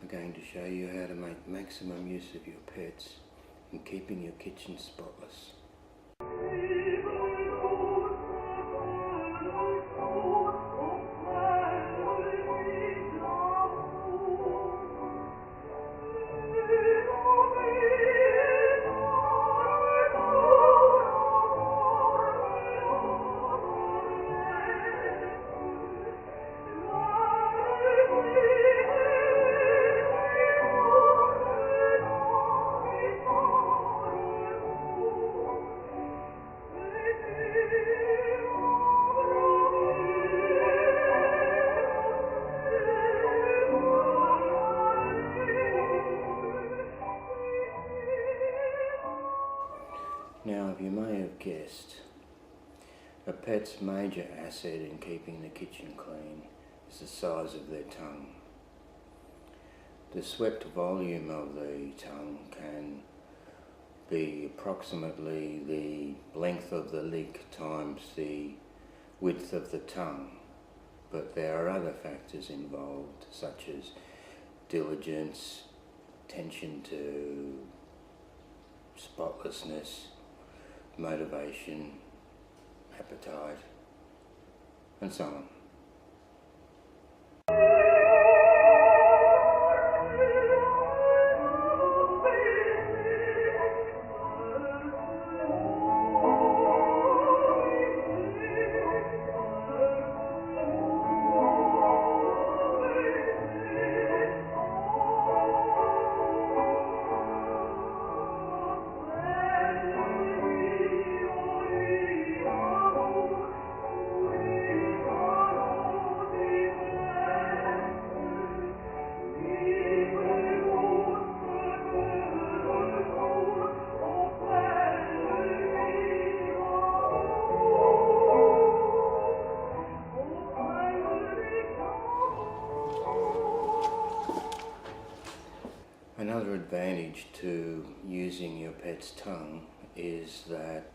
I'm going to show you how to make maximum use of your pets in keeping your kitchen spotless. Now, you may have guessed, a pet's major asset in keeping the kitchen clean is the size of their tongue. The swept volume of the tongue can be approximately the length of the lick times the width of the tongue, but there are other factors involved such as diligence, attention to spotlessness, motivation, appetite, and so on. Another advantage to using your pet's tongue is that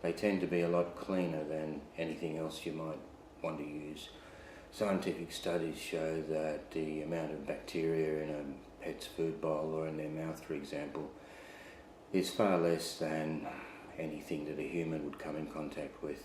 they tend to be a lot cleaner than anything else you might want to use. Scientific studies show that the amount of bacteria in a pet's food bowl or in their mouth, for example, is far less than anything that a human would come in contact with.